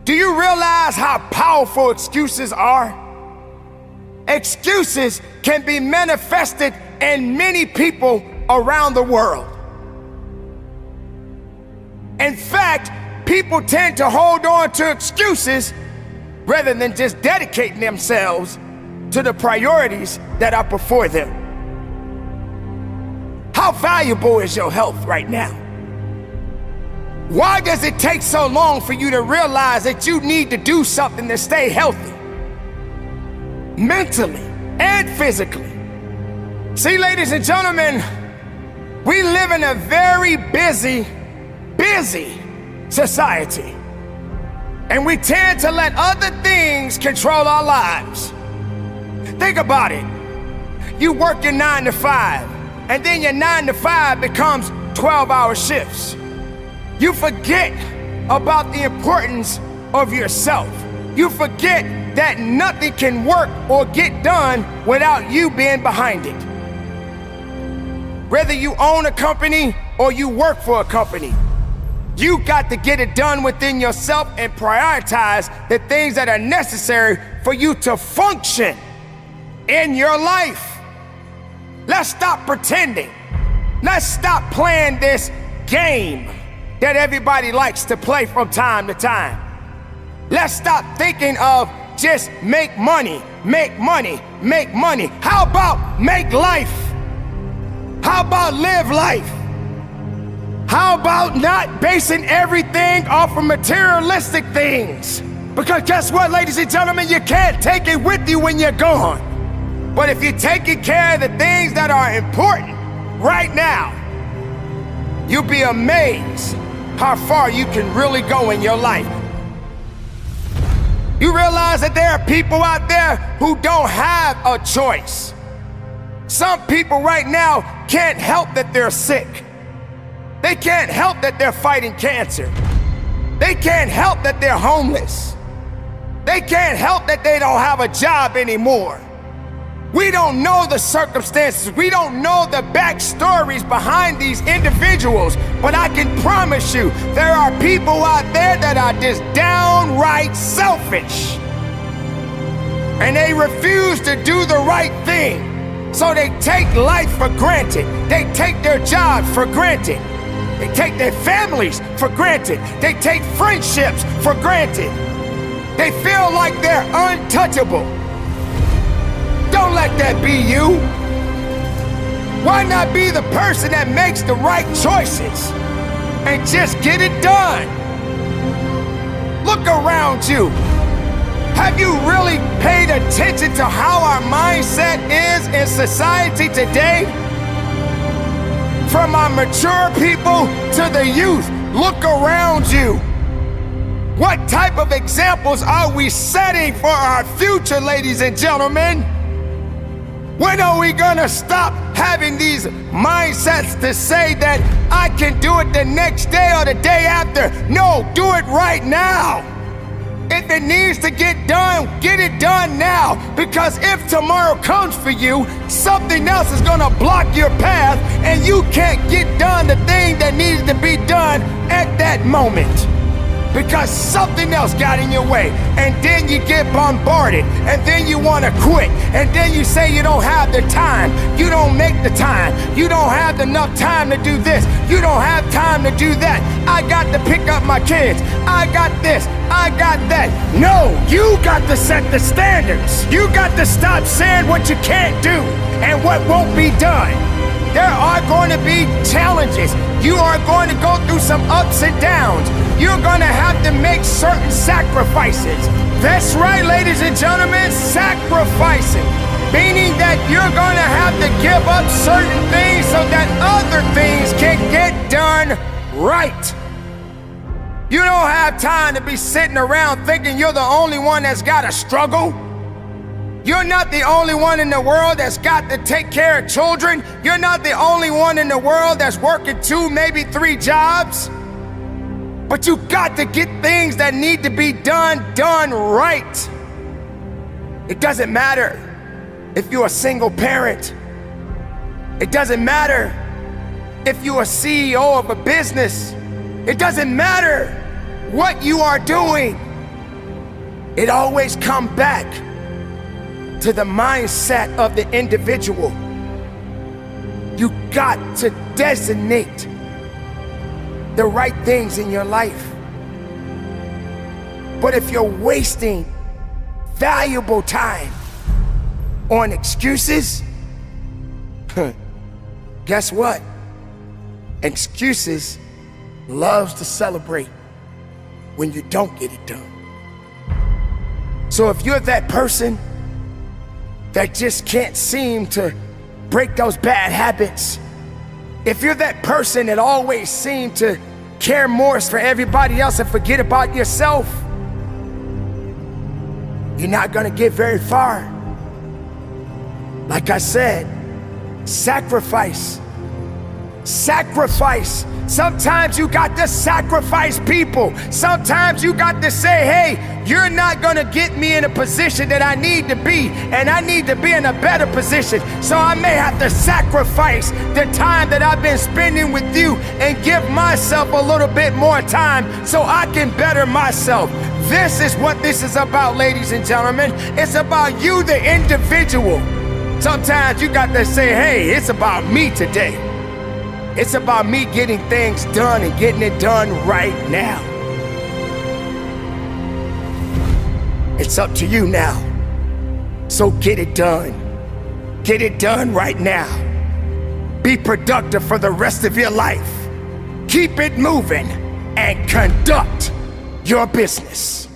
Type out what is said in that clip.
Do you realize how powerful excuses are? Excuses can be manifested in many people around the world. In fact, people tend to hold on to excuses rather than just dedicating themselves to the priorities that are before them. How valuable is your health right now? Why does it take so long for you to realize that you need to do something to stay healthy, mentally and physically? See, ladies and gentlemen, we live in a very busy society, and we tend to let other things control our lives. Think about it. You work your 9 to 5, and then your 9 to 5 becomes 12-hour shifts. You forget about the importance of yourself. You forget that nothing can work or get done without you being behind it. Whether you own a company or you work for a company, you got to get it done within yourself and prioritize the things that are necessary for you to function in your life. Let's stop pretending. Let's stop playing this game that everybody likes to play from time to time. Let's stop thinking of just make money, make money, make money. How about make life? How about live life? How about not basing everything off of materialistic things? Because guess what, ladies and gentlemen, you can't take it with you when you're gone. But if you're taking care of the things that are important right now, you'll be amazed how far you can really go in your life. You realize that there are people out there who don't have a choice. Some people right now can't help that they're sick. They can't help that they're fighting cancer. They can't help that they're homeless. They can't help that they don't have a job anymore. We don't know the circumstances. We don't know the backstories behind these individuals. But I can promise you, there are people out there that are just downright selfish. And they refuse to do the right thing. So they take life for granted. They take their jobs for granted. They take their families for granted. They take friendships for granted. They feel like they're untouchable. Don't let that be you. Why not be the person that makes the right choices and just get it done? Look around you. Have you really paid attention to how our mindset is in society today? From our mature people to the youth, look around you. What type of examples are we setting for our future, ladies and gentlemen? When are we gonna stop having these mindsets to say that I can do it the next day or the day after? No, do it right now. If it needs to get done, get it done now. Because if tomorrow comes for you, something else is gonna block your path and you can't get done the thing that needs to be done at that moment. Because something else got in your way, and then you get bombarded, and then you want to quit, and then you say you don't have the time, you don't make the time, you don't have enough time to do this, you don't have time to do that, I got to pick up my kids, I got this, I got that. No, you got to set the standards. You got to stop saying what you can't do and what won't be done. There are going to be challenges. You are going to go through some ups and downs. You're going to have to make certain sacrifices. That's right, ladies and gentlemen, sacrificing. Meaning that you're going to have to give up certain things so that other things can get done right. You don't have time to be sitting around thinking you're the only one that's got to struggle. You're not the only one in the world that's got to take care of children. You're not the only one in the world that's working 2, maybe 3 jobs. But you got to get things that need to be done right. It doesn't matter if you're a single parent. It doesn't matter if you're a CEO of a business. It doesn't matter what you are doing. It always comes back to the mindset of the individual. You got to designate the right things in your life. But if you're wasting valuable time on excuses, guess what? Excuses loves to celebrate when you don't get it done. So if you're that person that just can't seem to break those bad habits, if you're that person that always seems to care more for everybody else and forget about yourself, you're not gonna get very far. Like I said, sacrifice. Sacrifice. Sometimes you got to sacrifice people. Sometimes you got to say, hey, you're not gonna get me in a position that I need to be, and I need to be in a better position. So I may have to sacrifice the time that I've been spending with you and give myself a little bit more time so I can better myself. This is what this is about, ladies and gentlemen. It's about you, the individual. Sometimes you got to say, hey, it's about me today. It's about me getting things done and getting it done right now. It's up to you now. So get it done. Get it done right now. Be productive for the rest of your life. Keep it moving and conduct your business.